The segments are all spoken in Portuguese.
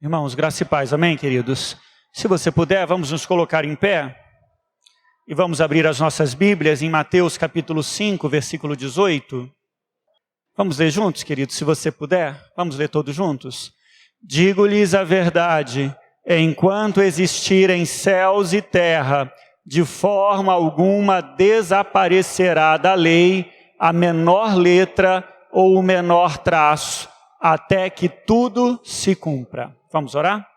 Irmãos, graça e paz, amém, queridos? Se você puder, vamos nos colocar em pé e vamos abrir as nossas Bíblias em Mateus capítulo 5, versículo 18. Vamos ler juntos, queridos, se você puder? Vamos ler todos juntos? Digo-lhes a verdade, enquanto existirem céus e terra, de forma alguma desaparecerá da lei a menor letra ou o menor traço, até que tudo se cumpra. Vamos orar?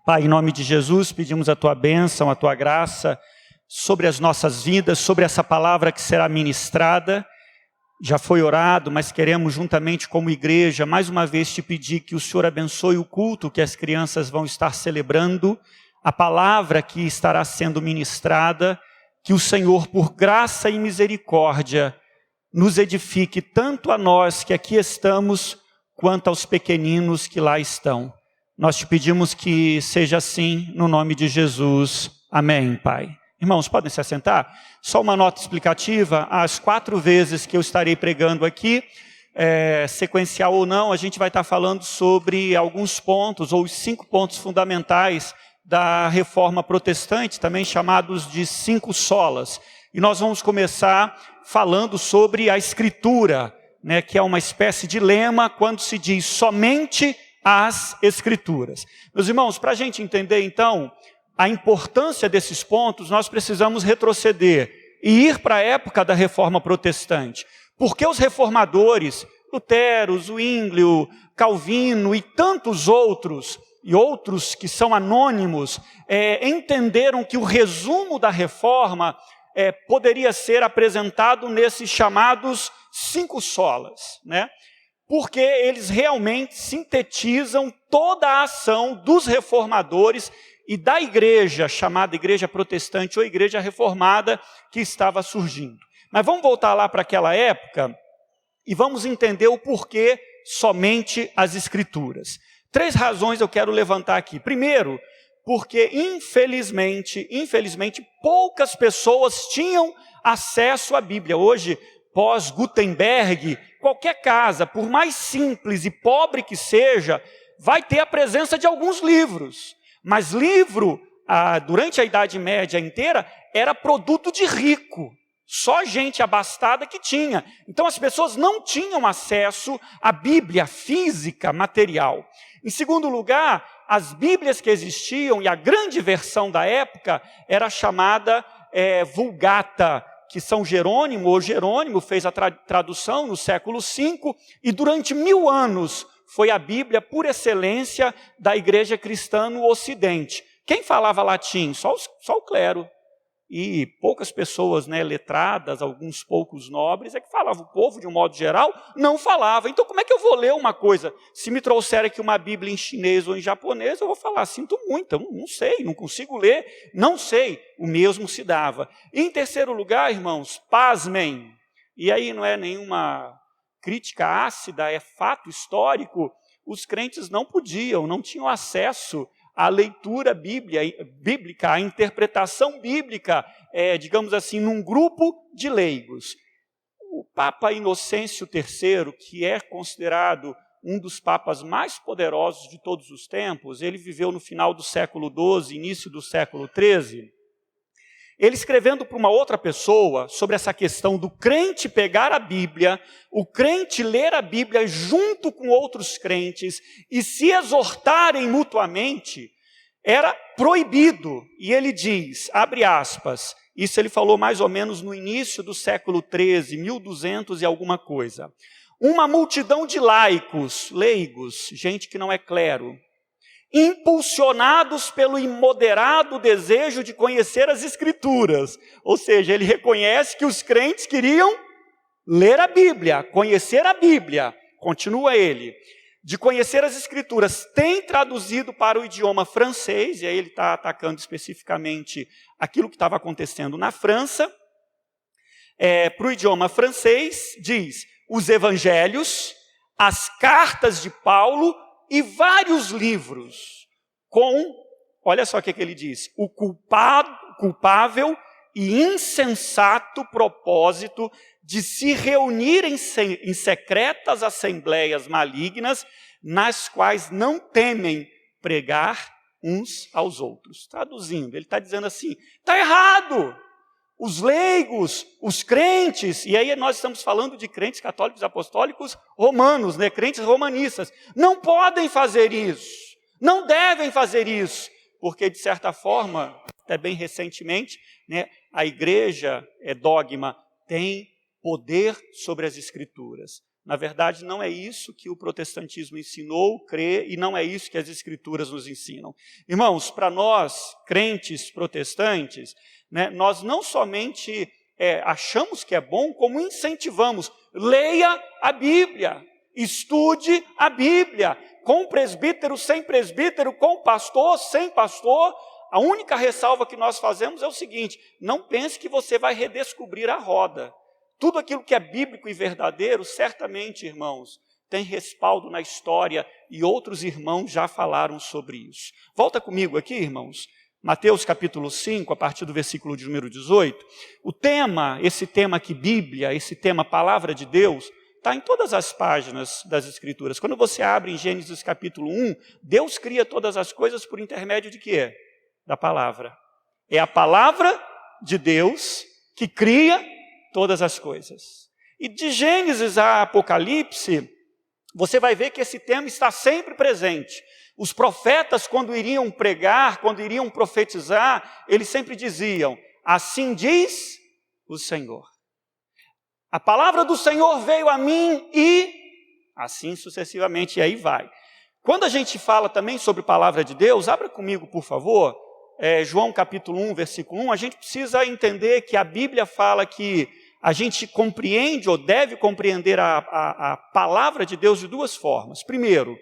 Pai, em nome de Jesus, pedimos a Tua bênção, a Tua graça sobre as nossas vidas, sobre essa palavra que será ministrada. Já foi orado, mas queremos juntamente como igreja, mais uma vez te pedir que o Senhor abençoe o culto que as crianças vão estar celebrando, a palavra que estará sendo ministrada, que o Senhor, por graça e misericórdia, nos edifique tanto a nós que aqui estamos, quanto aos pequeninos que lá estão. Nós te pedimos que seja assim, no nome de Jesus. Amém, Pai. Irmãos, podem se assentar? Só uma nota explicativa, as 4 vezes que eu estarei pregando aqui, sequencial ou não, a gente vai estar falando sobre alguns pontos, ou os 5 pontos fundamentais da Reforma Protestante, também chamados de 5 solas. E nós vamos começar falando sobre a Escritura, que é uma espécie de lema quando se diz somente as Escrituras. Meus irmãos, para a gente entender então a importância desses pontos, nós precisamos retroceder e ir para a época da Reforma Protestante. Porque os reformadores, Lutero, Zwinglio, Calvino e tantos outros, e outros que são anônimos, entenderam que o resumo da Reforma poderia ser apresentado nesses chamados 5 solas, porque eles realmente sintetizam toda a ação dos reformadores e da igreja, chamada igreja protestante ou igreja reformada, que estava surgindo. Mas vamos voltar lá para aquela época e vamos entender o porquê somente as Escrituras. 3 razões eu quero levantar aqui. Primeiro, porque infelizmente, poucas pessoas tinham acesso à Bíblia. Hoje, pós-Gutenberg, qualquer casa, por mais simples e pobre que seja, vai ter a presença de alguns livros. Mas livro, durante a Idade Média inteira, era produto de rico. Só gente abastada que tinha. Então as pessoas não tinham acesso à Bíblia física, material. Em segundo lugar, as Bíblias que existiam, e a grande versão da época, era chamada Vulgata, que São Jerônimo, ou Jerônimo, fez a tradução no século V, e durante 1000 anos foi a Bíblia por excelência da igreja cristã no Ocidente. Quem falava latim? Só o clero. E poucas pessoas letradas, alguns poucos nobres, que falavam. O povo, de um modo geral, não falava. Então, como é que eu vou ler uma coisa? Se me trouxer aqui uma Bíblia em chinês ou em japonês, eu vou falar, sinto muito, eu não sei, não consigo ler, não sei. O mesmo se dava. E, em terceiro lugar, irmãos, pasmem, e aí não é nenhuma crítica ácida, é fato histórico, os crentes não tinham acesso à leitura bíblica, à interpretação bíblica, digamos assim, num grupo de leigos. O Papa Inocêncio III, que é considerado um dos papas mais poderosos de todos os tempos, ele viveu no final do século XII, início do século XIII, ele escrevendo para uma outra pessoa sobre essa questão do crente pegar a Bíblia, o crente ler a Bíblia junto com outros crentes e se exortarem mutuamente, era proibido. E ele diz, abre aspas, isso ele falou mais ou menos no início do século XIII, 1200 e alguma coisa. Uma multidão de leigos, gente que não é clero, impulsionados pelo imoderado desejo de conhecer as Escrituras. Ou seja, ele reconhece que os crentes queriam ler a Bíblia, conhecer a Bíblia. Continua ele. De conhecer as Escrituras, tem traduzido para o idioma francês, e aí ele está atacando especificamente aquilo que estava acontecendo na França. Para o idioma francês, diz os Evangelhos, as cartas de Paulo, e vários livros olha só o que ele diz, o culpável e insensato propósito de se reunir em secretas assembleias malignas, nas quais não temem pregar uns aos outros. Traduzindo, ele está dizendo assim, está errado! Os leigos, os crentes, e aí nós estamos falando de crentes católicos apostólicos romanos, né? Crentes romanistas, não podem fazer isso, não devem fazer isso, porque de certa forma, até bem recentemente, né, a igreja, dogma, tem poder sobre as escrituras. Na verdade, não é isso que o protestantismo ensinou, crê, e não é isso que as escrituras nos ensinam. Irmãos, para nós, crentes protestantes, né, nós não somente achamos que é bom, como incentivamos. Leia a Bíblia, estude a Bíblia, com presbítero, sem presbítero, com pastor, sem pastor. A única ressalva que nós fazemos é o seguinte, não pense que você vai redescobrir a roda. Tudo aquilo que é bíblico e verdadeiro, certamente, irmãos, tem respaldo na história e outros irmãos já falaram sobre isso. Volta comigo aqui, irmãos. Mateus capítulo 5, a partir do versículo de número 18. O tema, esse tema aqui, Bíblia, esse tema Palavra de Deus, está em todas as páginas das Escrituras. Quando você abre em Gênesis capítulo 1, Deus cria todas as coisas por intermédio de quê? Da palavra. É a palavra de Deus que cria todas as coisas. E de Gênesis a Apocalipse, você vai ver que esse tema está sempre presente. Os profetas, quando iriam pregar, quando iriam profetizar, eles sempre diziam, assim diz o Senhor. A palavra do Senhor veio a mim e assim sucessivamente, e aí vai. Quando a gente fala também sobre a palavra de Deus, abra comigo, por favor, João capítulo 1, versículo 1, a gente precisa entender que a Bíblia fala que a gente compreende ou deve compreender a palavra de Deus de duas formas. Primeiro,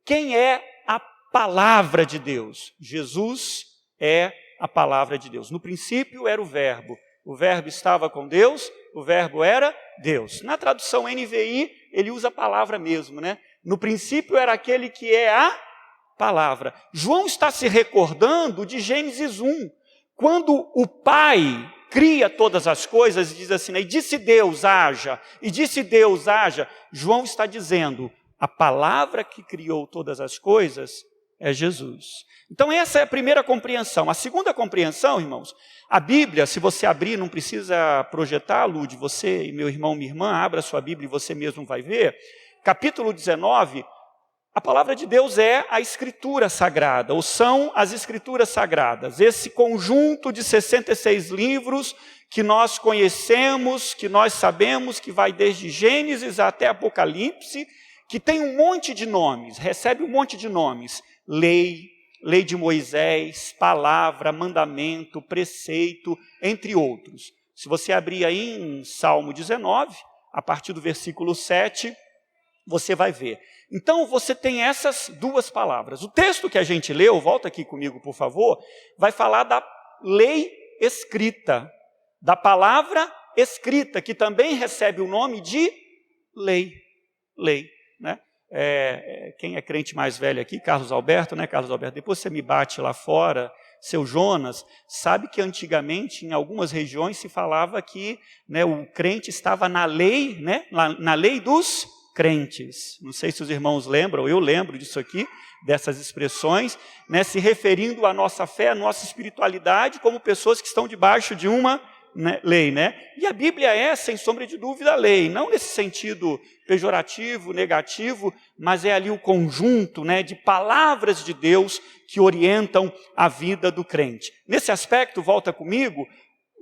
quem é a palavra de Deus? Jesus é a palavra de Deus. No princípio era o verbo estava com Deus, o verbo era Deus. Na tradução NVI, ele usa a palavra mesmo, né? No princípio era aquele que é a palavra. João está se recordando de Gênesis 1, quando o Pai cria todas as coisas e diz assim, e disse Deus, haja, e disse Deus, haja. João está dizendo, a palavra que criou todas as coisas é Jesus. Então essa é a primeira compreensão. A segunda compreensão, irmãos, a Bíblia, se você abrir, não precisa projetar, Lud, você e meu irmão, minha irmã, abra a sua Bíblia e você mesmo vai ver. Capítulo 19, a palavra de Deus é a Escritura Sagrada, ou são as Escrituras Sagradas. Esse conjunto de 66 livros que nós conhecemos, que nós sabemos, que vai desde Gênesis até Apocalipse, que tem um monte de nomes, recebe um monte de nomes. Lei de Moisés, palavra, mandamento, preceito, entre outros. Se você abrir aí em Salmo 19, a partir do versículo 7, você vai ver. Então, você tem essas duas palavras. O texto que a gente leu, volta aqui comigo, por favor, vai falar da lei escrita, da palavra escrita, que também recebe o nome de lei, né? Quem é crente mais velho aqui, Carlos Alberto, né, Carlos Alberto? Depois você me bate lá fora, seu Jonas, sabe que antigamente em algumas regiões se falava que, né, o crente estava na lei, né, na lei dos crentes. Não sei se os irmãos lembram, eu lembro disso aqui, dessas expressões, né, se referindo à nossa fé, à nossa espiritualidade, como pessoas que estão debaixo de uma lei, né? E a Bíblia é, sem sombra de dúvida, a lei, não nesse sentido pejorativo, negativo, mas é ali o conjunto, né, de palavras de Deus que orientam a vida do crente. Nesse aspecto, volta comigo,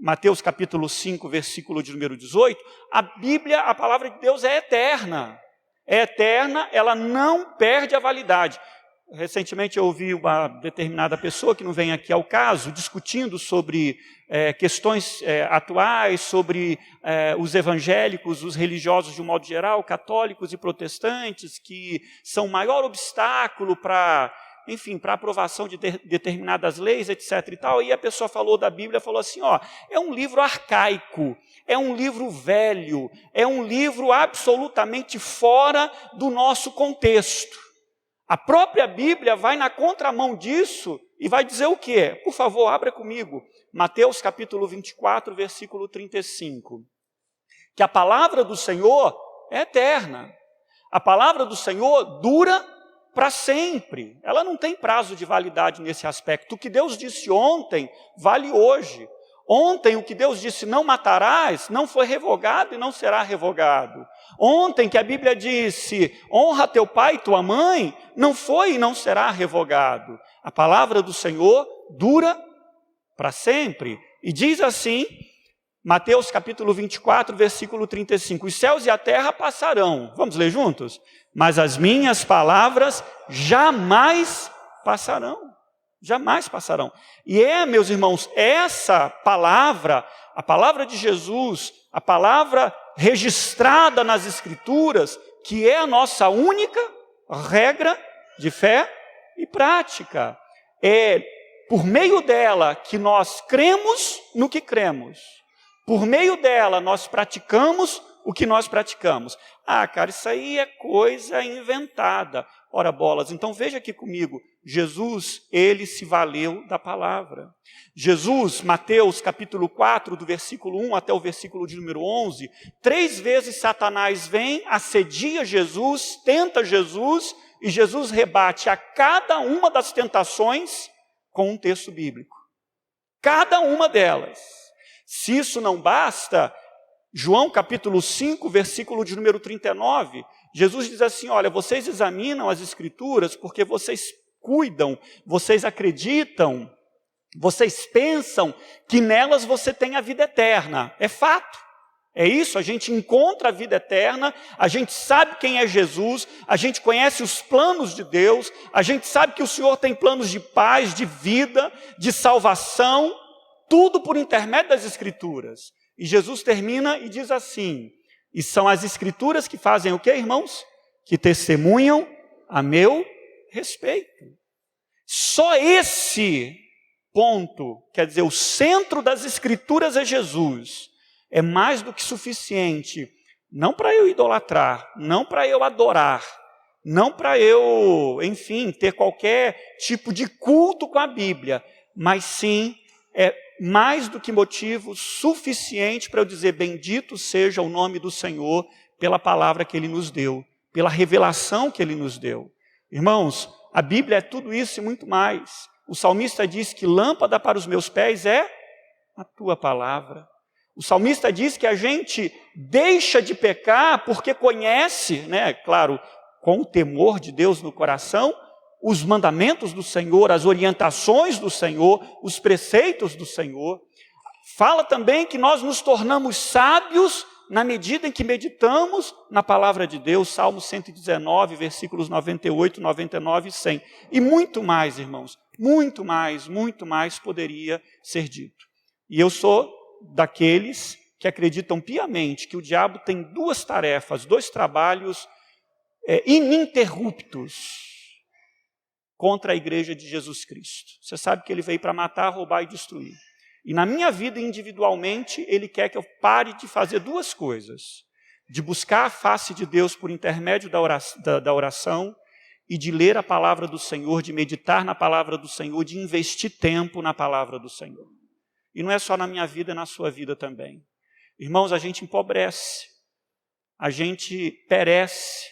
Mateus capítulo 5, versículo de número 18, a Bíblia, a palavra de Deus é eterna, ela não perde a validade. Recentemente eu ouvi uma determinada pessoa, que não vem aqui ao caso, discutindo sobre questões atuais, sobre os evangélicos, os religiosos de um modo geral, católicos e protestantes, que são o maior obstáculo para, enfim, para a aprovação de determinadas leis, etc. e tal. E a pessoa falou da Bíblia, falou assim, é um livro arcaico, é um livro velho, é um livro absolutamente fora do nosso contexto. A própria Bíblia vai na contramão disso e vai dizer o quê? Por favor, abra comigo. Mateus capítulo 24, versículo 35. Que a palavra do Senhor é eterna. A palavra do Senhor dura para sempre. Ela não tem prazo de validade nesse aspecto. O que Deus disse ontem, vale hoje. Ontem, o que Deus disse, não matarás, não foi revogado e não será revogado. Ontem, que a Bíblia disse, honra teu pai e tua mãe, não foi e não será revogado. A palavra do Senhor dura para sempre. E diz assim, Mateus capítulo 24, versículo 35, os céus e a terra passarão. Vamos ler juntos? Mas as minhas palavras jamais passarão. Jamais passarão. E meus irmãos, essa palavra, a palavra de Jesus, a palavra registrada nas Escrituras, que é a nossa única regra de fé e prática. É por meio dela que nós cremos no que cremos. Por meio dela nós praticamos o que nós praticamos. Ah, cara, isso aí é coisa inventada. Ora bolas, então veja aqui comigo, Jesus, ele se valeu da palavra. Jesus, Mateus capítulo 4, do versículo 1 até o versículo de número 11, 3 vezes Satanás vem, assedia Jesus, tenta Jesus, e Jesus rebate a cada uma das tentações com um texto bíblico. Cada uma delas. Se isso não basta, João capítulo 5, versículo de número 39, Jesus diz assim, olha, vocês examinam as Escrituras porque vocês cuidam, vocês acreditam, vocês pensam que nelas você tem a vida eterna. É fato. É isso, a gente encontra a vida eterna, a gente sabe quem é Jesus, a gente conhece os planos de Deus, a gente sabe que o Senhor tem planos de paz, de vida, de salvação, tudo por intermédio das Escrituras. E Jesus termina e diz assim, e são as Escrituras que fazem o quê, irmãos? Que testemunham a meu respeito. Só esse ponto, quer dizer, o centro das Escrituras é Jesus, é mais do que suficiente, não para eu idolatrar, não para eu adorar, não para eu, enfim, ter qualquer tipo de culto com a Bíblia, mas sim, é mais do que motivo suficiente para eu dizer, bendito seja o nome do Senhor pela palavra que Ele nos deu, pela revelação que Ele nos deu. Irmãos, a Bíblia é tudo isso e muito mais. O salmista diz que lâmpada para os meus pés é a tua palavra. O salmista diz que a gente deixa de pecar porque conhece, né, claro, com o temor de Deus no coração, os mandamentos do Senhor, as orientações do Senhor, os preceitos do Senhor. Fala também que nós nos tornamos sábios na medida em que meditamos na palavra de Deus, Salmo 119, versículos 98, 99 e 100. E muito mais, irmãos, muito mais poderia ser dito. E eu sou daqueles que acreditam piamente que o diabo tem 2 tarefas, 2 trabalhos ininterruptos contra a igreja de Jesus Cristo. Você sabe que ele veio para matar, roubar e destruir. E na minha vida individualmente, ele quer que eu pare de fazer 2 coisas. De buscar a face de Deus por intermédio da oração e de ler a palavra do Senhor, de meditar na palavra do Senhor, de investir tempo na palavra do Senhor. E não é só na minha vida, é na sua vida também. Irmãos, a gente empobrece, a gente perece,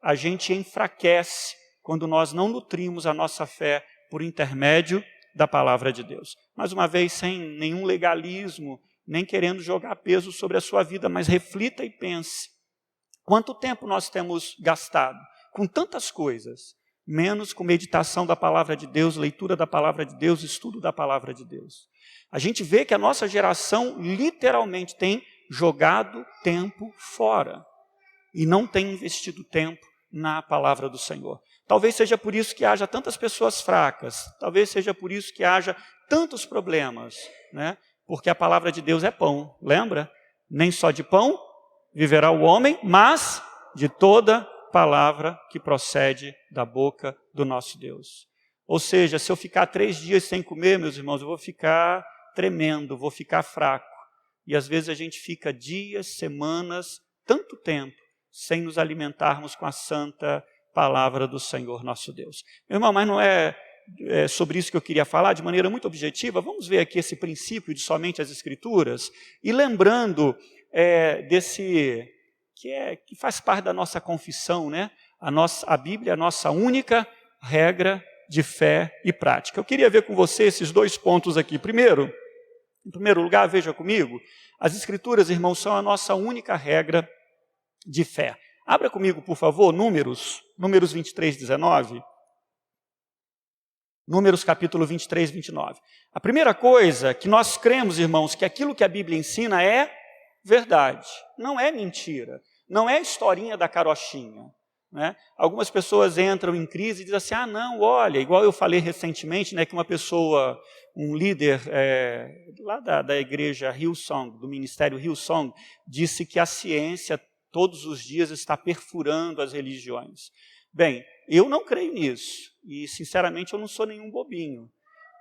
a gente enfraquece quando nós não nutrimos a nossa fé por intermédio da palavra de Deus. Mais uma vez, sem nenhum legalismo, nem querendo jogar peso sobre a sua vida, mas reflita e pense. Quanto tempo nós temos gastado com tantas coisas, menos com meditação da palavra de Deus, leitura da palavra de Deus, estudo da palavra de Deus. A gente vê que a nossa geração literalmente tem jogado tempo fora e não tem investido tempo na palavra do Senhor. Talvez seja por isso que haja tantas pessoas fracas, talvez seja por isso que haja tantos problemas, né? Porque a palavra de Deus é pão, lembra? Nem só de pão viverá o homem, mas de toda palavra que procede da boca do nosso Deus. Ou seja, se eu ficar 3 dias sem comer, meus irmãos, eu vou ficar tremendo, vou ficar fraco. E às vezes a gente fica dias, semanas, tanto tempo, sem nos alimentarmos com a santa palavra do Senhor nosso Deus. Meu irmão, mas não é sobre isso que eu queria falar, de maneira muito objetiva. Vamos ver aqui esse princípio de somente as Escrituras, e lembrando desse, que faz parte da nossa confissão, né? A Bíblia é a nossa única regra de fé e prática. Eu queria ver com você esses dois pontos aqui. Primeiro, em primeiro lugar, veja comigo, as Escrituras, irmãos, são a nossa única regra de fé. Abra comigo, por favor, Números 23, 19. Números capítulo 23, 29. A primeira coisa que nós cremos, irmãos, que aquilo que a Bíblia ensina é verdade, não é mentira, não é historinha da carochinha. Né? Algumas pessoas entram em crise e dizem assim, não, olha, igual eu falei recentemente, né, que uma pessoa, um líder lá da igreja Hillsong, do ministério Hillsong, disse que a ciência todos os dias está perfurando as religiões. Bem, eu não creio nisso, e sinceramente eu não sou nenhum bobinho.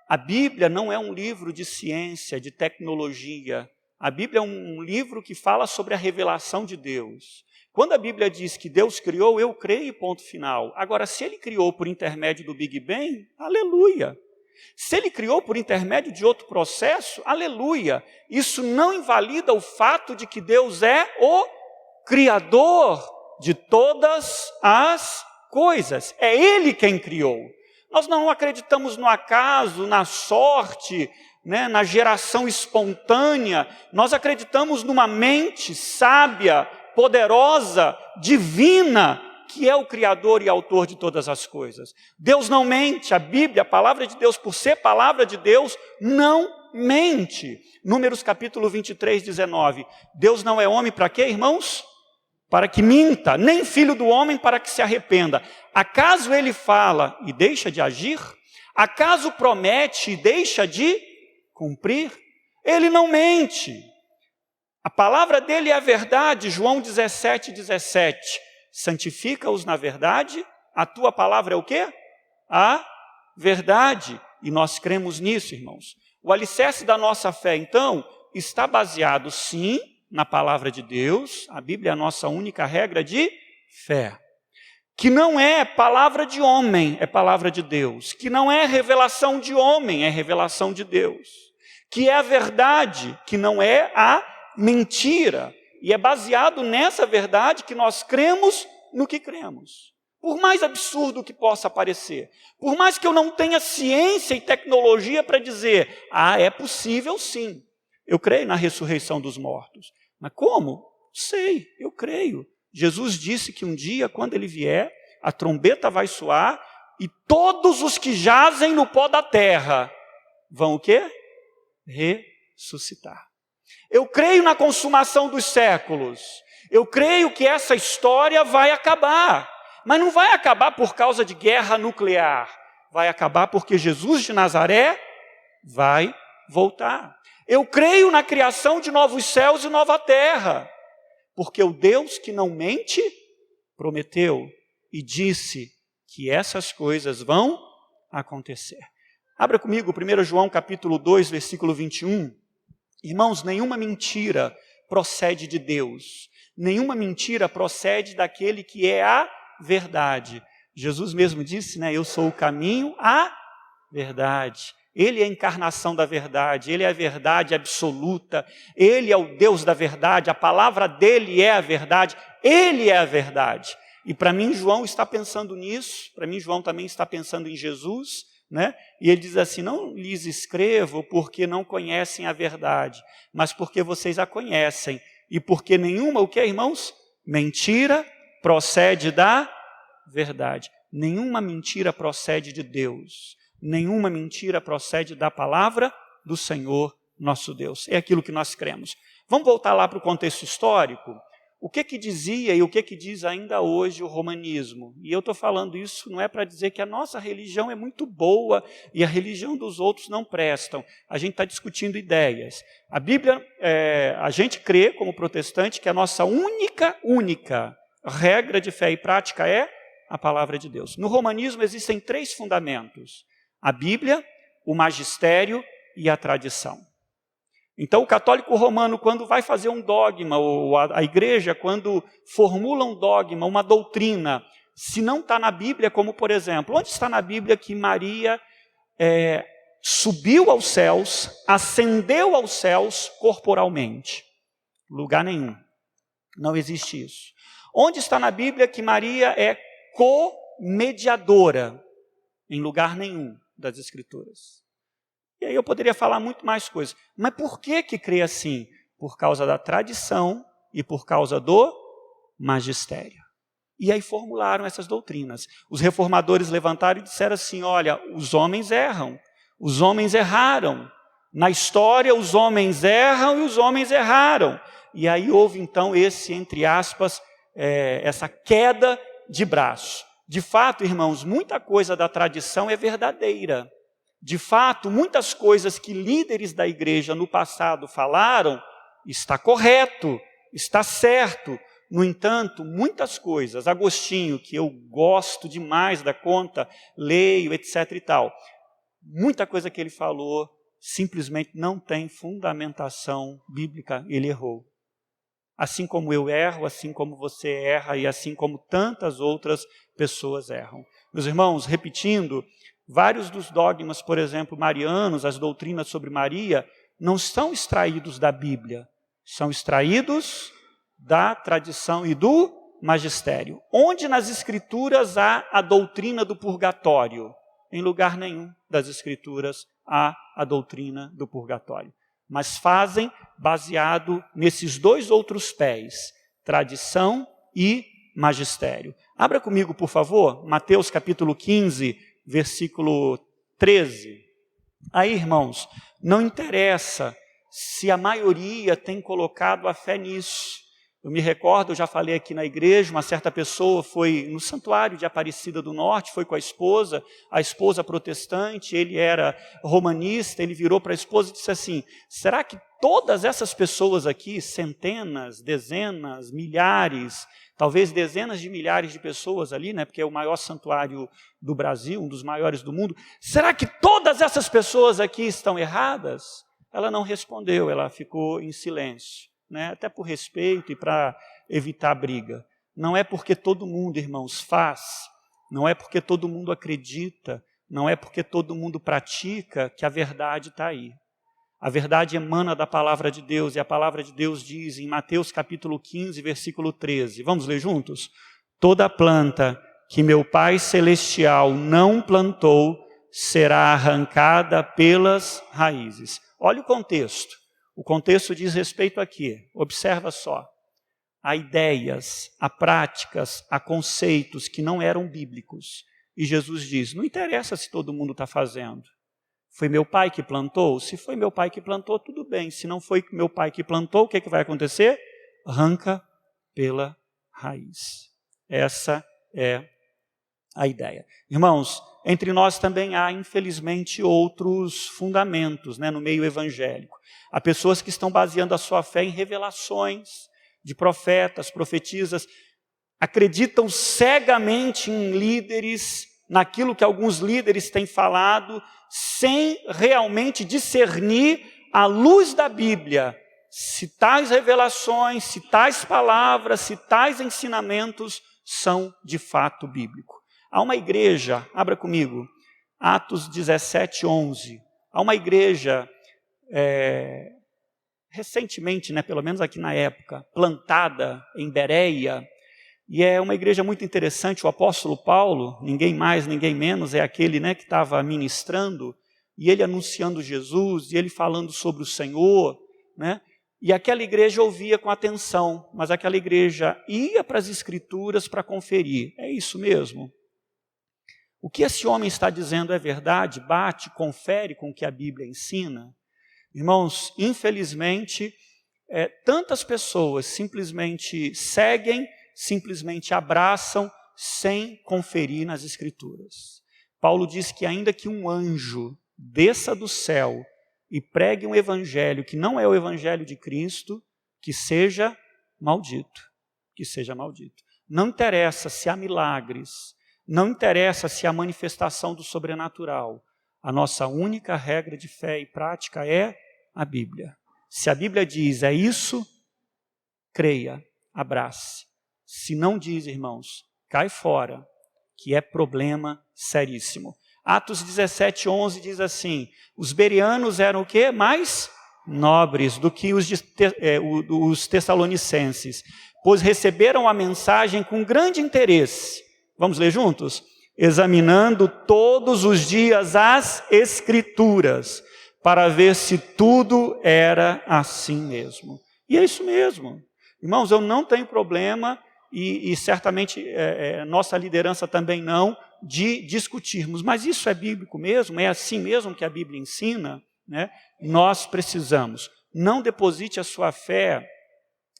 A Bíblia não é um livro de ciência, de tecnologia. A Bíblia é um livro que fala sobre a revelação de Deus. Quando a Bíblia diz que Deus criou, eu creio, ponto final. Agora, se Ele criou por intermédio do Big Bang, aleluia. Se Ele criou por intermédio de outro processo, aleluia. Isso não invalida o fato de que Deus é o Criador de todas as coisas. É Ele quem criou. Nós não acreditamos no acaso, na sorte, né, na geração espontânea. Nós acreditamos numa mente sábia, poderosa, divina, que é o Criador e autor de todas as coisas. Deus não mente. A Bíblia, a palavra de Deus, por ser palavra de Deus, não mente. Números capítulo 23, 19. Deus não é homem para quê, irmãos? Para que minta, nem filho do homem para que se arrependa. Acaso ele fala e deixa de agir? Acaso promete e deixa de cumprir? Ele não mente. A palavra dele é a verdade, João 17, 17. Santifica-os na verdade, a tua palavra é o quê? A verdade. E nós cremos nisso, irmãos. O alicerce da nossa fé, então, está baseado, sim, na palavra de Deus. A Bíblia é a nossa única regra de fé. Que não é palavra de homem, é palavra de Deus. Que não é revelação de homem, é revelação de Deus. Que é a verdade, que não é a mentira. E é baseado nessa verdade que nós cremos no que cremos. Por mais absurdo que possa parecer, por mais que eu não tenha ciência e tecnologia para dizer, é possível sim. Eu creio na ressurreição dos mortos. Mas como? Sei, eu creio. Jesus disse que um dia, quando ele vier, a trombeta vai soar e todos os que jazem no pó da terra vão o quê? Ressuscitar. Eu creio na consumação dos séculos. Eu creio que essa história vai acabar. Mas não vai acabar por causa de guerra nuclear. Vai acabar porque Jesus de Nazaré vai voltar. Eu creio na criação de novos céus e nova terra. Porque o Deus que não mente, prometeu e disse que essas coisas vão acontecer. Abra comigo 1 João capítulo 2, versículo 21. Irmãos, nenhuma mentira procede de Deus. Nenhuma mentira procede daquele que é a verdade. Jesus mesmo disse, né? Eu sou o caminho, a verdade. Ele é a encarnação da verdade, Ele é a verdade absoluta, Ele é o Deus da verdade, a palavra dEle é a verdade, Ele é a verdade. E para mim, João está pensando nisso, para mim, João também está pensando em Jesus, né? E ele diz assim, não lhes escrevo porque não conhecem a verdade, mas porque vocês a conhecem, e porque nenhuma, o que, irmãos? Mentira procede da verdade. Nenhuma mentira procede de Deus. Nenhuma mentira procede da palavra do Senhor nosso Deus. É aquilo que nós cremos. Vamos voltar lá para o contexto histórico? O que dizia e o que diz ainda hoje o romanismo? E eu estou falando isso não é para dizer que a nossa religião é muito boa e a religião dos outros não prestam. A gente está discutindo ideias. A Bíblia, a gente crê como protestante que a nossa única regra de fé e prática é a palavra de Deus. No romanismo existem 3 fundamentos. A Bíblia, o magistério e a tradição. Então, o católico romano, quando vai fazer um dogma, ou a igreja, quando formula um dogma, uma doutrina, se não está na Bíblia, como por exemplo, onde está na Bíblia que Maria subiu aos céus, ascendeu aos céus corporalmente? Lugar nenhum. Não existe isso. Onde está na Bíblia que Maria é co-mediadora em lugar nenhum das Escrituras. E aí eu poderia falar muito mais coisas. Mas por que crê assim? Por causa da tradição e por causa do magistério. E aí formularam essas doutrinas. Os reformadores levantaram e disseram assim, olha, os homens erram, os homens erraram. Na história, os homens erram e os homens erraram. E aí houve então esse, entre aspas, essa queda de braço. De fato, irmãos, muita coisa da tradição é verdadeira. De fato, muitas coisas que líderes da igreja no passado falaram, está correto, está certo. No entanto, muitas coisas, Agostinho, que eu gosto demais da conta, leio, etc. e tal, muita coisa que ele falou simplesmente não tem fundamentação bíblica, ele errou. Assim como eu erro, assim como você erra e assim como tantas outras pessoas erram. Meus irmãos, repetindo, vários dos dogmas, por exemplo, marianos, as doutrinas sobre Maria, não são extraídos da Bíblia, são extraídos da tradição e do magistério. Onde nas Escrituras há a doutrina do purgatório? Em lugar nenhum das Escrituras há a doutrina do purgatório. Mas fazem baseado nesses dois outros pés, tradição e magistério. Abra comigo, por favor, Mateus capítulo 15, versículo 13. Aí, irmãos, não interessa se a maioria tem colocado a fé nisso. Eu me recordo, eu já falei aqui na igreja, uma certa pessoa foi no santuário de Aparecida do Norte, foi com a esposa protestante, ele era romanista, ele virou para a esposa e disse assim, será que todas essas pessoas aqui, centenas, dezenas, milhares, talvez dezenas de milhares de pessoas ali, né, porque é o maior santuário do Brasil, um dos maiores do mundo, será que todas essas pessoas aqui estão erradas? Ela não respondeu, ela ficou em silêncio. Né, até por respeito e para evitar briga. Não é porque todo mundo, irmãos, faz, não é porque todo mundo acredita, não é porque todo mundo pratica que a verdade está aí. A verdade emana da palavra de Deus, e a palavra de Deus diz em Mateus capítulo 15, versículo 13. Vamos ler juntos? Toda planta que meu Pai Celestial não plantou será arrancada pelas raízes. Olha o contexto. O contexto diz respeito a quê? Observa só. A ideias, a práticas, a conceitos que não eram bíblicos. E Jesus diz, não interessa se todo mundo está fazendo. Foi meu pai que plantou? Se foi meu pai que plantou, tudo bem. Se não foi meu pai que plantou, o que vai acontecer? Arranca pela raiz. Essa é a ideia. Irmãos, entre nós também há, infelizmente, outros fundamentos, né, no meio evangélico. Há pessoas que estão baseando a sua fé em revelações de profetas, profetisas, acreditam cegamente em líderes, naquilo que alguns líderes têm falado, sem realmente discernir à luz da Bíblia se tais revelações, se tais palavras, se tais ensinamentos são de fato bíblicos. Há uma igreja, abra comigo, Atos 17, 11. Há uma igreja, recentemente, né, pelo menos aqui na época, plantada em Bereia, e é uma igreja muito interessante. O apóstolo Paulo, ninguém mais, ninguém menos, é aquele, né, que estava ministrando, e ele anunciando Jesus, e ele falando sobre o Senhor, né? E aquela igreja ouvia com atenção, mas aquela igreja ia para as Escrituras para conferir. É isso mesmo? O que esse homem está dizendo é verdade? Bate, confere com o que a Bíblia ensina? Irmãos, infelizmente, tantas pessoas simplesmente seguem, simplesmente abraçam, sem conferir nas Escrituras. Paulo diz que ainda que um anjo desça do céu e pregue um evangelho que não é o evangelho de Cristo, que seja maldito. Que seja maldito. Não interessa se há milagres, não interessa se há manifestação do sobrenatural. A nossa única regra de fé e prática é a Bíblia. Se a Bíblia diz é isso, creia, abrace. Se não diz, irmãos, cai fora, que é problema seríssimo. Atos 17, 11 diz assim, os bereanos eram o quê? Mais nobres do que os tessalonicenses, pois receberam a mensagem com grande interesse. Vamos ler juntos? Examinando todos os dias as Escrituras, para ver se tudo era assim mesmo. E é isso mesmo. Irmãos, eu não tenho problema, e certamente nossa liderança também não, de discutirmos. Mas isso é bíblico mesmo? É assim mesmo que a Bíblia ensina? Né? Nós precisamos. Não deposite a sua fé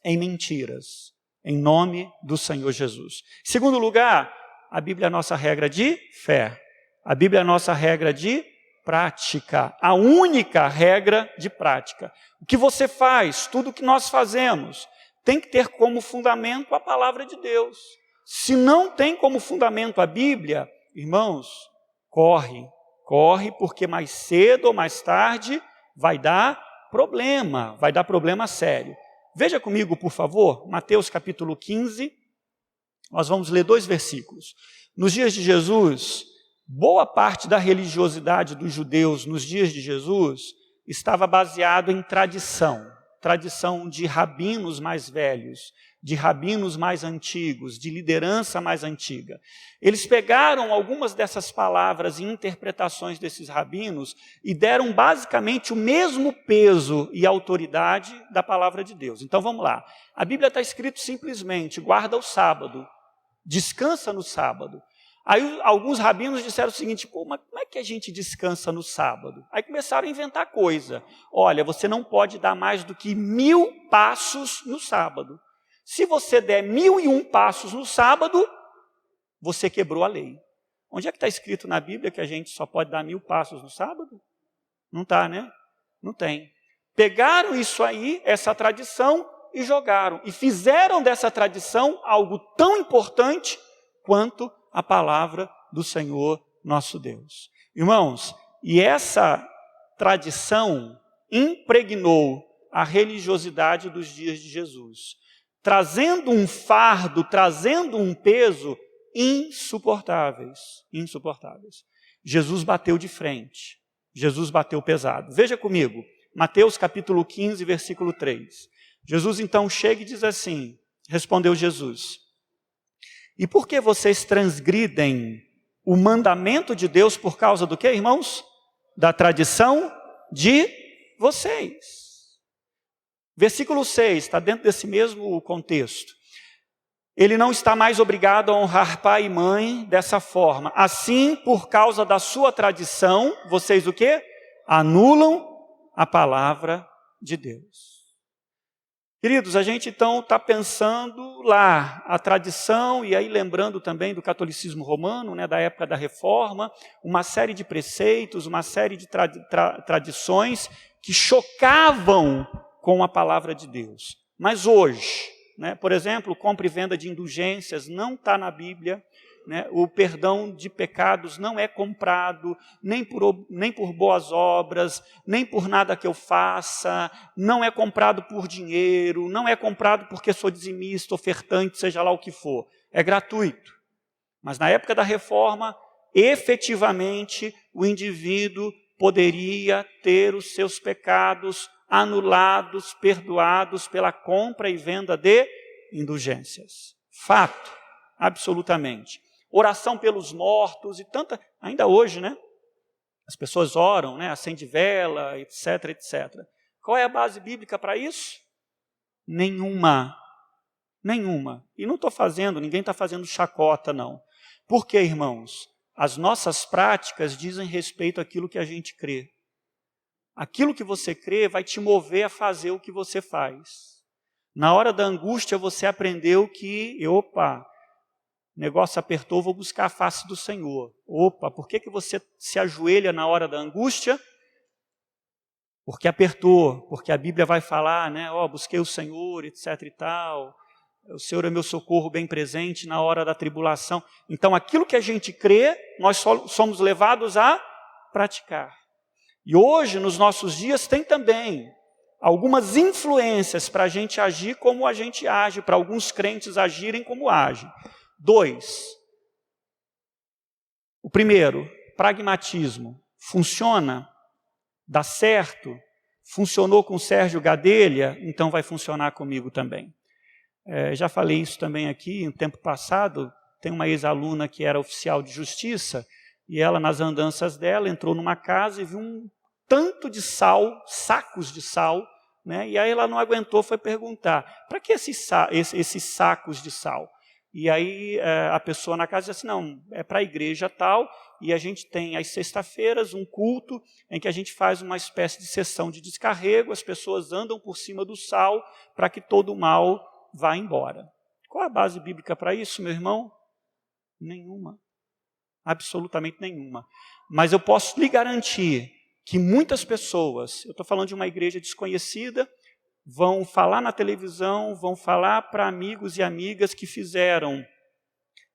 em mentiras, em nome do Senhor Jesus. Em segundo lugar, a Bíblia é a nossa regra de fé. A Bíblia é a nossa regra de prática. A única regra de prática. O que você faz, tudo o que nós fazemos, tem que ter como fundamento a palavra de Deus. Se não tem como fundamento a Bíblia, irmãos, corre, porque mais cedo ou mais tarde vai dar problema sério. Veja comigo, por favor, Mateus capítulo 15, nós vamos ler 2 versículos. Nos dias de Jesus, boa parte da religiosidade dos judeus nos dias de Jesus estava baseado em tradição de rabinos mais velhos, de rabinos mais antigos, de liderança mais antiga. Eles pegaram algumas dessas palavras e interpretações desses rabinos e deram basicamente o mesmo peso e autoridade da palavra de Deus. Então vamos lá. A Bíblia está escrito simplesmente, guarda o sábado, descansa no sábado. Aí alguns rabinos disseram o seguinte, mas como é que a gente descansa no sábado? Aí começaram a inventar coisa. Olha, você não pode dar mais do que 1000 passos no sábado. Se você der 1001 passos no sábado, você quebrou a lei. Onde é que está escrito na Bíblia que a gente só pode dar 1000 passos no sábado? Não está, né? Não tem. Pegaram isso aí, essa tradição, e jogaram. E fizeram dessa tradição algo tão importante quanto a palavra do Senhor nosso Deus. Irmãos, e essa tradição impregnou a religiosidade dos dias de Jesus, trazendo um fardo, trazendo um peso insuportáveis. Jesus bateu de frente, Jesus bateu pesado. Veja comigo, Mateus capítulo 15, versículo 3. Jesus então chega e diz assim, respondeu Jesus, e por que vocês transgridem o mandamento de Deus por causa do quê, irmãos? Da tradição de vocês. Versículo 6, está dentro desse mesmo contexto. Ele não está mais obrigado a honrar pai e mãe dessa forma. Assim, por causa da sua tradição, vocês o quê? Anulam a palavra de Deus. Queridos, a gente então está pensando lá, a tradição, e aí lembrando também do catolicismo romano, né, da época da Reforma, uma série de preceitos, uma série de tradições que chocavam com a palavra de Deus. Mas hoje, né, por exemplo, compra e venda de indulgências não está na Bíblia, né, o perdão de pecados não é comprado, nem por boas obras, nem por nada que eu faça, não é comprado por dinheiro, não é comprado porque sou dizimista, ofertante, seja lá o que for. É gratuito. Mas na época da Reforma, efetivamente, o indivíduo poderia ter os seus pecados anulados, perdoados pela compra e venda de indulgências. Fato, absolutamente. Oração pelos mortos e tanta... Ainda hoje, né? As pessoas oram, né? Acende vela, etc, etc. Qual é a base bíblica para isso? Nenhuma. E não estou ninguém está fazendo chacota, não. Por quê, irmãos? As nossas práticas dizem respeito àquilo que a gente crê. Aquilo que você crê vai te mover a fazer o que você faz. Na hora da angústia, você aprendeu que, o negócio apertou, vou buscar a face do Senhor. Por que você se ajoelha na hora da angústia? Porque apertou, porque a Bíblia vai falar, né? Busquei o Senhor, etc e tal. O Senhor é meu socorro bem presente na hora da tribulação. Então, aquilo que a gente crê, nós somos levados a praticar. E hoje, nos nossos dias, tem também algumas influências para a gente agir como a gente age, para alguns crentes agirem como agem. 2. O primeiro, pragmatismo. Funciona? Dá certo? Funcionou com Sérgio Gadelha? Então vai funcionar comigo também. Já falei isso também aqui, no tempo passado, tem uma ex-aluna que era oficial de justiça, e ela, nas andanças dela, entrou numa casa e viu um tanto de sal, sacos de sal, né? E aí ela não aguentou, foi perguntar, para que esses sacos de sal? E aí a pessoa na casa disse assim, não, é para a igreja tal, e a gente tem às sextas-feiras um culto em que a gente faz uma espécie de sessão de descarrego, as pessoas andam por cima do sal para que todo o mal vá embora. Qual a base bíblica para isso, meu irmão? Nenhuma. Absolutamente nenhuma. Mas eu posso lhe garantir que muitas pessoas, eu estou falando de uma igreja desconhecida, vão falar na televisão, vão falar para amigos e amigas que fizeram,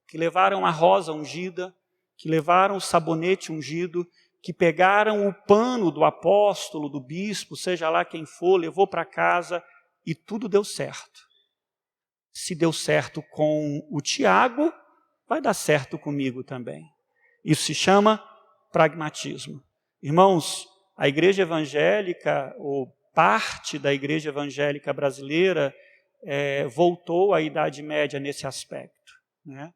que levaram a rosa ungida, que levaram o sabonete ungido, que pegaram o pano do apóstolo, do bispo, seja lá quem for, levou para casa e tudo deu certo. Se deu certo com o Tiago, vai dar certo comigo também. Isso se chama pragmatismo. Irmãos, a igreja evangélica, ou parte da igreja evangélica brasileira, voltou à Idade Média nesse aspecto, né?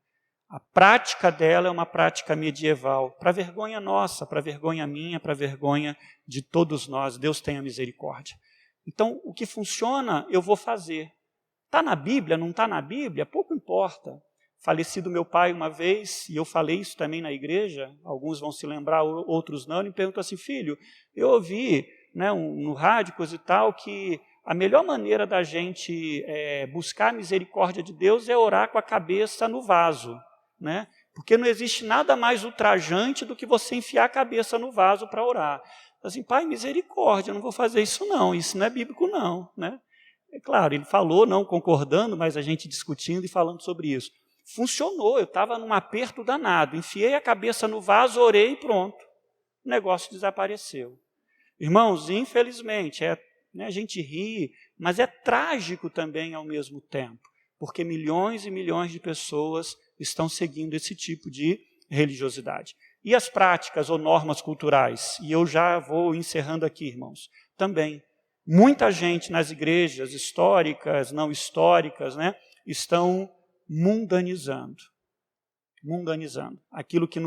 A prática dela é uma prática medieval, para vergonha nossa, para vergonha minha, para vergonha de todos nós. Deus tenha misericórdia. Então, o que funciona, eu vou fazer. Está na Bíblia, não está na Bíblia? Pouco importa. Falecido meu pai uma vez, e eu falei isso também na igreja, alguns vão se lembrar, outros não, ele me perguntou assim, filho, eu ouvi, né, no rádio, coisa e tal, que a melhor maneira da gente buscar a misericórdia de Deus é orar com a cabeça no vaso, né? Porque não existe nada mais ultrajante do que você enfiar a cabeça no vaso para orar. Assim, pai, misericórdia, eu não vou fazer isso não é bíblico não, né? É claro, ele falou, não concordando, mas a gente discutindo e falando sobre isso. Funcionou, eu estava num aperto danado, enfiei a cabeça no vaso, orei e pronto. O negócio desapareceu. Irmãos, infelizmente, né, a gente ri, mas é trágico também ao mesmo tempo, porque milhões e milhões de pessoas estão seguindo esse tipo de religiosidade. E as práticas ou normas culturais? E eu já vou encerrando aqui, irmãos. Também, muita gente nas igrejas históricas, não históricas, né, estão mundanizando. Mundanizando. Aquilo que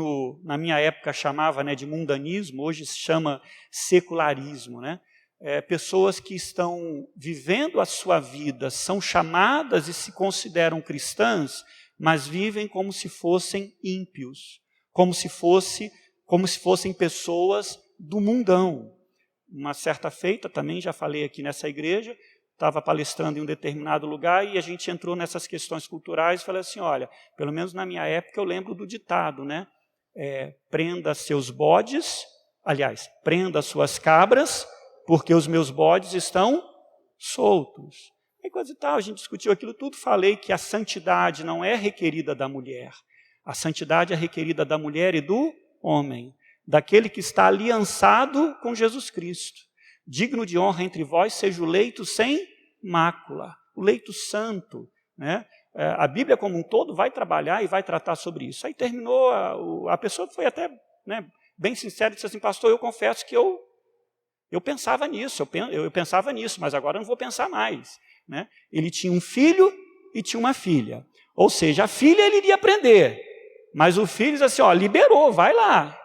na minha época chamava, né, de mundanismo, hoje se chama secularismo, né? Pessoas que estão vivendo a sua vida, são chamadas e se consideram cristãs, mas vivem como se fossem ímpios, como se fossem pessoas do mundão. Uma certa feita, também já falei aqui nessa igreja, estava palestrando em um determinado lugar e a gente entrou nessas questões culturais e falei assim, olha, pelo menos na minha época eu lembro do ditado, né? Prenda seus bodes, aliás, prenda suas cabras, porque os meus bodes estão soltos. E coisa e tal, a gente discutiu aquilo tudo, falei que a santidade não é requerida da mulher. A santidade é requerida da mulher e do homem, daquele que está aliançado com Jesus Cristo. Digno de honra entre vós seja o leito sem mácula, o leito santo, né? A Bíblia como um todo vai trabalhar e vai tratar sobre isso. Aí terminou, a pessoa foi até, né, bem sincera e disse assim, pastor, eu confesso que eu pensava nisso, eu pensava nisso, mas agora eu não vou pensar mais, né? Ele tinha um filho e tinha uma filha. Ou seja, a filha ele iria aprender, mas o filho diz assim, ó, liberou, vai lá,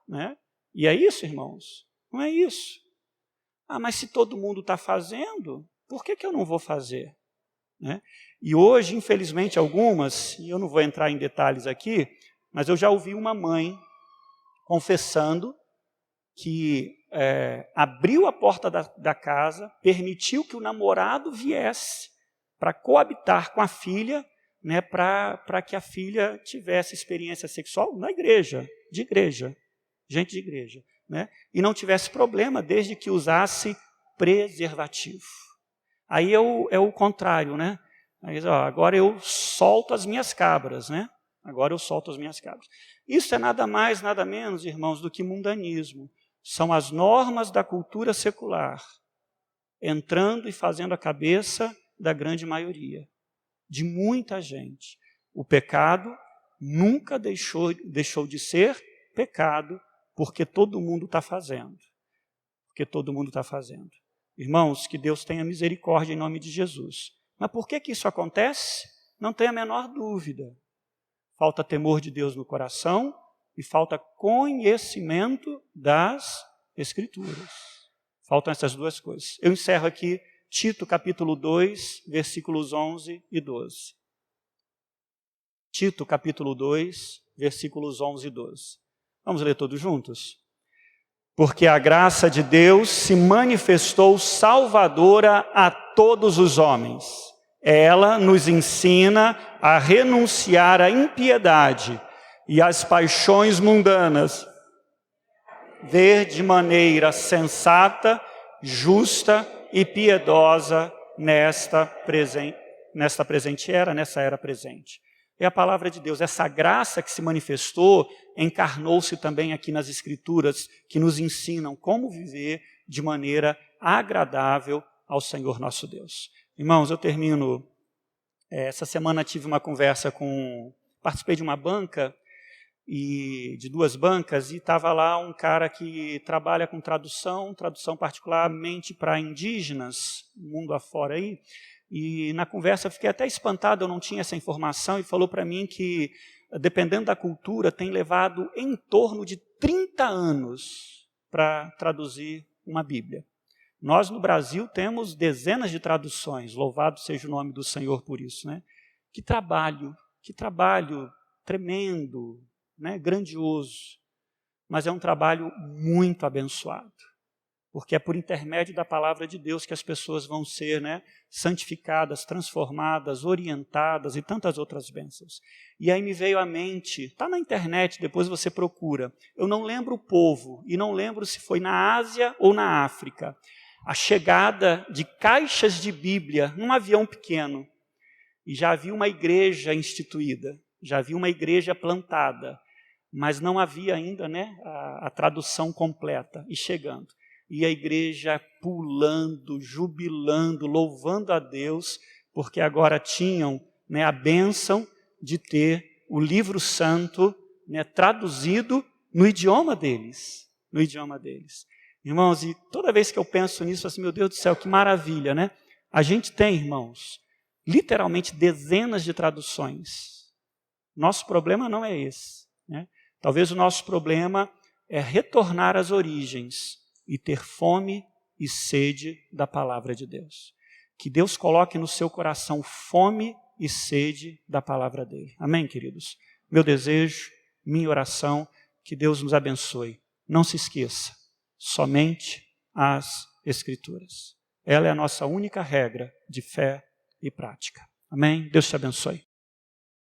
né? E é isso, irmãos? Não é isso. Ah, mas se todo mundo está fazendo, por que eu não vou fazer? Né? E hoje, infelizmente, algumas, e eu não vou entrar em detalhes aqui, mas eu já ouvi uma mãe confessando que abriu a porta da casa, permitiu que o namorado viesse para coabitar com a filha, né, para que a filha tivesse experiência sexual na igreja, gente de igreja. Né? E não tivesse problema, desde que usasse preservativo. Aí é o contrário, né? Aí, ó, agora eu solto as minhas cabras, né? Agora eu solto as minhas cabras. Isso é nada mais, nada menos, irmãos, do que mundanismo. São as normas da cultura secular, entrando e fazendo a cabeça da grande maioria, de muita gente. O pecado nunca deixou de ser pecado, porque todo mundo está fazendo. Porque todo mundo está fazendo. Irmãos, que Deus tenha misericórdia em nome de Jesus. Mas por que isso acontece? Não tenho a menor dúvida. falta temor de Deus no coração e falta conhecimento das Escrituras. Faltam essas duas coisas. Eu encerro aqui Tito capítulo 2, versículos 11 e 12. Tito capítulo 2, versículos 11 e 12. Vamos ler todos juntos? Porque a graça de Deus se manifestou salvadora a todos os homens. Ela nos ensina a renunciar à impiedade e às paixões mundanas, ver de maneira sensata, justa e piedosa nessa era presente. É a palavra de Deus, essa graça que se manifestou, encarnou-se também aqui nas Escrituras, que nos ensinam como viver de maneira agradável ao Senhor nosso Deus. Irmãos, eu termino, essa semana tive uma conversa participei de uma banca, de duas bancas, e estava lá um cara que trabalha com tradução particularmente para indígenas, mundo afora aí, e na conversa eu fiquei até espantado, eu não tinha essa informação, e falou para mim que, dependendo da cultura, tem levado em torno de 30 anos para traduzir uma Bíblia. Nós no Brasil temos dezenas de traduções, louvado seja o nome do Senhor por isso, né? Que trabalho tremendo, né? Grandioso, mas é um trabalho muito abençoado. Porque é por intermédio da palavra de Deus que as pessoas vão ser, né, santificadas, transformadas, orientadas e tantas outras bênçãos. E aí me veio à mente, está na internet, depois você procura, eu não lembro o povo, e não lembro se foi na Ásia ou na África, a chegada de caixas de Bíblia num avião pequeno, e já havia uma igreja instituída, já havia uma igreja plantada, mas não havia ainda, né, a tradução completa, e chegando. E a igreja pulando, jubilando, louvando a Deus, porque agora tinham, né, a bênção de ter o livro santo, né, traduzido no idioma deles. Irmãos, e toda vez que eu penso nisso, assim, meu Deus do céu, que maravilha, né? A gente tem, irmãos, literalmente dezenas de traduções. Nosso problema não é esse, né? Talvez o nosso problema é retornar às origens e ter fome e sede da palavra de Deus. Que Deus coloque no seu coração fome e sede da palavra dele. Amém, queridos? Meu desejo, minha oração, que Deus nos abençoe. Não se esqueça, somente as Escrituras. Ela é a nossa única regra de fé e prática. Amém? Deus te abençoe.